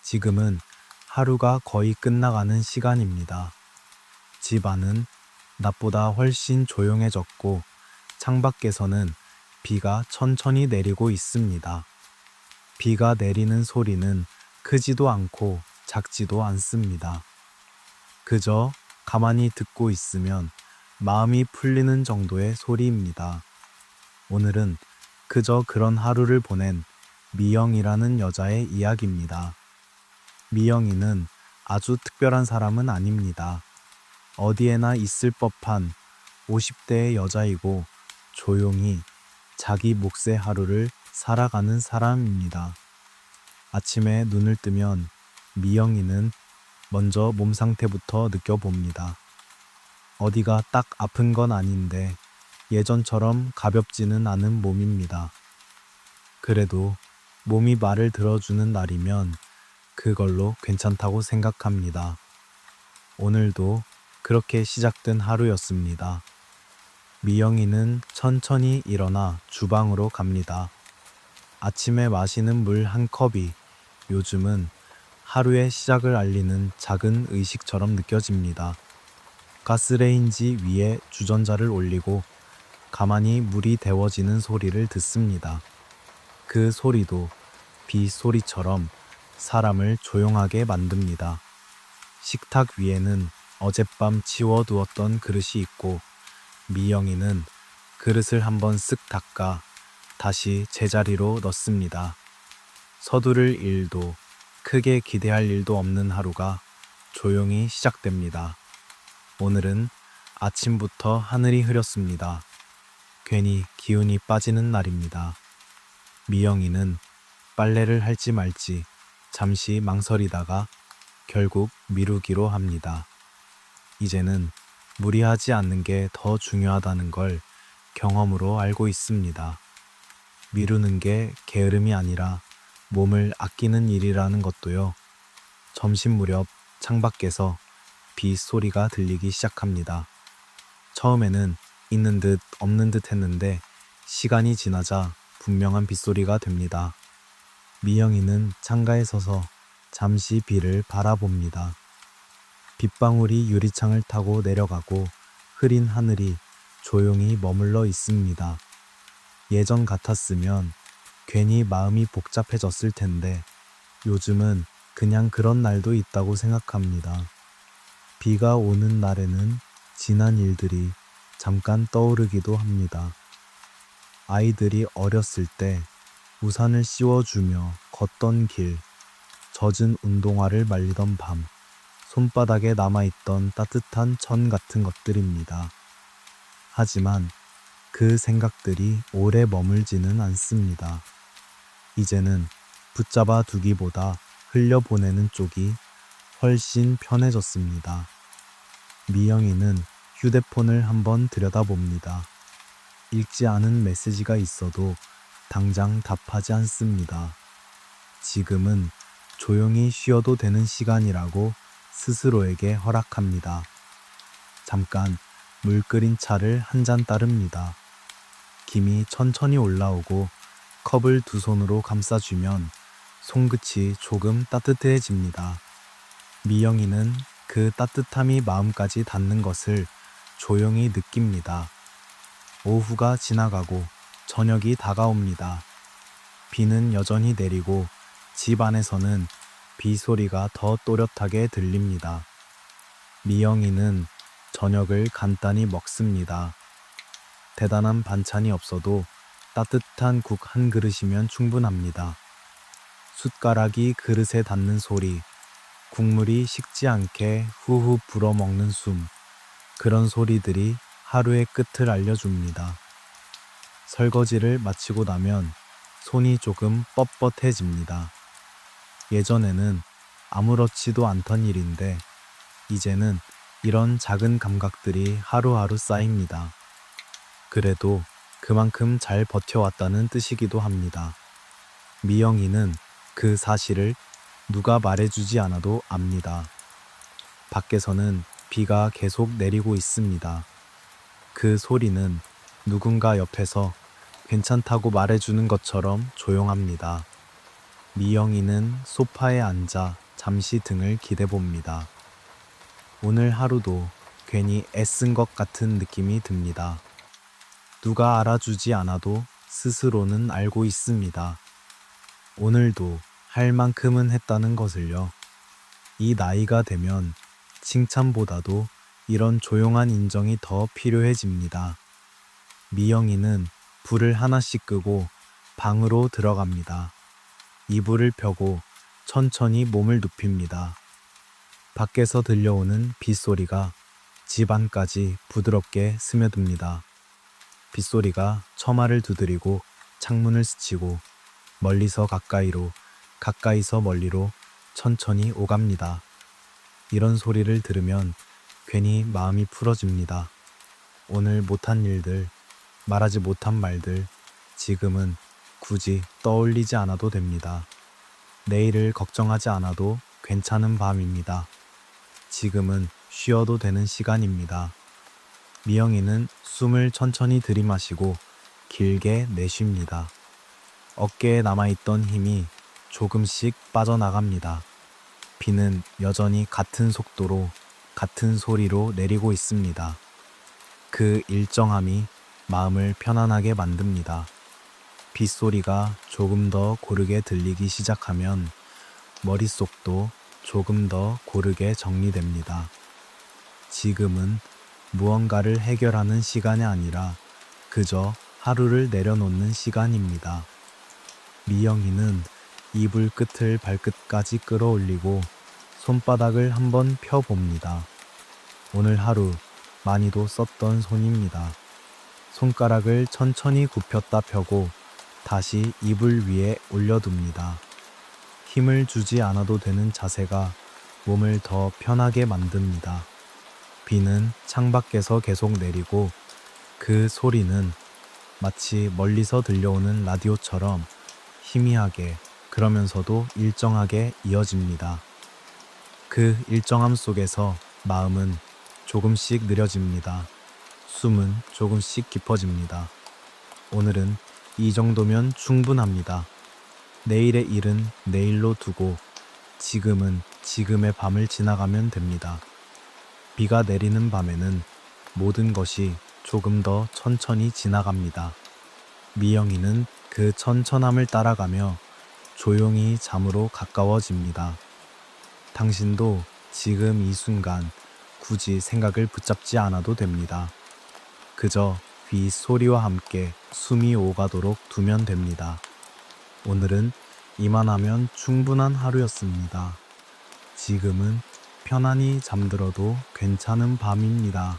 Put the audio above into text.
지금은 하루가 거의 끝나가는 시간입니다. 집 안은 낮보다 훨씬 조용해졌고 창밖에서는 비가 천천히 내리고 있습니다. 비가 내리는 소리는 크지도 않고 작지도 않습니다. 그저 가만히 듣고 있으면 마음이 풀리는 정도의 소리입니다. 오늘은 그저 그런 하루를 보낸 미영이라는 여자의 이야기입니다. 미영이는 아주 특별한 사람은 아닙니다. 어디에나 있을 법한 50대의 여자이고 조용히 자기 몫의 하루를 살아가는 사람입니다. 아침에 눈을 뜨면 미영이는 먼저 몸 상태부터 느껴봅니다. 어디가 딱 아픈 건 아닌데 예전처럼 가볍지는 않은 몸입니다. 그래도 몸이 말을 들어주는 날이면 그걸로 괜찮다고 생각합니다. 오늘도 그렇게 시작된 하루였습니다. 미영이는 천천히 일어나 주방으로 갑니다. 아침에 마시는 물 한 컵이 요즘은 하루의 시작을 알리는 작은 의식처럼 느껴집니다. 가스레인지 위에 주전자를 올리고 가만히 물이 데워지는 소리를 듣습니다. 그 소리도 비 소리처럼 사람을 조용하게 만듭니다. 식탁 위에는 어젯밤 치워두었던 그릇이 있고 미영이는 그릇을 한번 쓱 닦아 다시 제자리로 넣습니다. 서두를 일도 크게 기대할 일도 없는 하루가 조용히 시작됩니다. 오늘은 아침부터 하늘이 흐렸습니다. 괜히 기운이 빠지는 날입니다. 미영이는 빨래를 할지 말지 잠시 망설이다가 결국 미루기로 합니다. 이제는 무리하지 않는 게 더 중요하다는 걸 경험으로 알고 있습니다. 미루는 게 게으름이 아니라 몸을 아끼는 일이라는 것도요. 점심 무렵 창밖에서 비 소리가 들리기 시작합니다. 처음에는 있는 듯 없는 듯 했는데 시간이 지나자 분명한 빗소리가 됩니다. 미영이는 창가에 서서 잠시 비를 바라봅니다. 빗방울이 유리창을 타고 내려가고 흐린 하늘이 조용히 머물러 있습니다. 예전 같았으면 괜히 마음이 복잡해졌을 텐데 요즘은 그냥 그런 날도 있다고 생각합니다. 비가 오는 날에는 지난 일들이 잠깐 떠오르기도 합니다. 아이들이 어렸을 때 우산을 씌워주며 걷던 길, 젖은 운동화를 말리던 밤, 손바닥에 남아있던 따뜻한 천 같은 것들입니다. 하지만 그 생각들이 오래 머물지는 않습니다. 이제는 붙잡아 두기보다 흘려보내는 쪽이 훨씬 편해졌습니다. 미영이는 휴대폰을 한번 들여다봅니다. 읽지 않은 메시지가 있어도 당장 답하지 않습니다. 지금은 조용히 쉬어도 되는 시간이라고 스스로에게 허락합니다. 잠깐 물 끓인 차를 한 잔 따릅니다. 김이 천천히 올라오고 컵을 두 손으로 감싸주면 손끝이 조금 따뜻해집니다. 미영이는 그 따뜻함이 마음까지 닿는 것을 조용히 느낍니다. 오후가 지나가고 저녁이 다가옵니다. 비는 여전히 내리고 집 안에서는 비 소리가 더 또렷하게 들립니다. 미영이는 저녁을 간단히 먹습니다. 대단한 반찬이 없어도 따뜻한 국 한 그릇이면 충분합니다. 숟가락이 그릇에 닿는 소리, 국물이 식지 않게 후후 불어먹는 숨, 그런 소리들이 하루의 끝을 알려줍니다. 설거지를 마치고 나면 손이 조금 뻣뻣해집니다. 예전에는 아무렇지도 않던 일인데 이제는 이런 작은 감각들이 하루하루 쌓입니다. 그래도 그만큼 잘 버텨왔다는 뜻이기도 합니다. 미영이는 그 사실을 누가 말해주지 않아도 압니다. 밖에서는 비가 계속 내리고 있습니다. 그 소리는 누군가 옆에서 괜찮다고 말해주는 것처럼 조용합니다. 미영이는 소파에 앉아 잠시 등을 기대봅니다. 오늘 하루도 괜히 애쓴 것 같은 느낌이 듭니다. 누가 알아주지 않아도 스스로는 알고 있습니다. 오늘도 할 만큼은 했다는 것을요. 이 나이가 되면 칭찬보다도 이런 조용한 인정이 더 필요해집니다. 미영이는 불을 하나씩 끄고 방으로 들어갑니다. 이불을 펴고 천천히 몸을 눕힙니다. 밖에서 들려오는 빗소리가 집 안까지 부드럽게 스며듭니다. 빗소리가 처마를 두드리고 창문을 스치고 멀리서 가까이로, 가까이서 멀리로 천천히 오갑니다. 이런 소리를 들으면 괜히 마음이 풀어집니다. 오늘 못한 일들, 말하지 못한 말들, 지금은 굳이 떠올리지 않아도 됩니다. 내일을 걱정하지 않아도 괜찮은 밤입니다. 지금은 쉬어도 되는 시간입니다. 미영이는 숨을 천천히 들이마시고 길게 내쉽니다. 어깨에 남아있던 힘이 조금씩 빠져나갑니다. 비는 여전히 같은 속도로, 같은 소리로 내리고 있습니다. 그 일정함이 마음을 편안하게 만듭니다. 빗소리가 조금 더 고르게 들리기 시작하면 머릿속도 조금 더 고르게 정리됩니다. 지금은 무언가를 해결하는 시간이 아니라 그저 하루를 내려놓는 시간입니다. 미영이는 이불 끝을 발끝까지 끌어올리고 손바닥을 한번 펴봅니다. 오늘 하루 많이도 썼던 손입니다. 손가락을 천천히 굽혔다 펴고 다시 이불 위에 올려둡니다. 힘을 주지 않아도 되는 자세가 몸을 더 편하게 만듭니다. 비는 창밖에서 계속 내리고 그 소리는 마치 멀리서 들려오는 라디오처럼 희미하게 그러면서도 일정하게 이어집니다. 그 일정함 속에서 마음은 조금씩 느려집니다. 숨은 조금씩 깊어집니다. 오늘은 이 정도면 충분합니다. 내일의 일은 내일로 두고 지금은 지금의 밤을 지나가면 됩니다. 비가 내리는 밤에는 모든 것이 조금 더 천천히 지나갑니다. 미영이는 그 천천함을 따라가며 조용히 잠으로 가까워집니다. 당신도 지금 이 순간 굳이 생각을 붙잡지 않아도 됩니다. 그저 비 소리와 함께 숨이 오가도록 두면 됩니다. 오늘은 이만하면 충분한 하루였습니다. 지금은 편안히 잠들어도 괜찮은 밤입니다.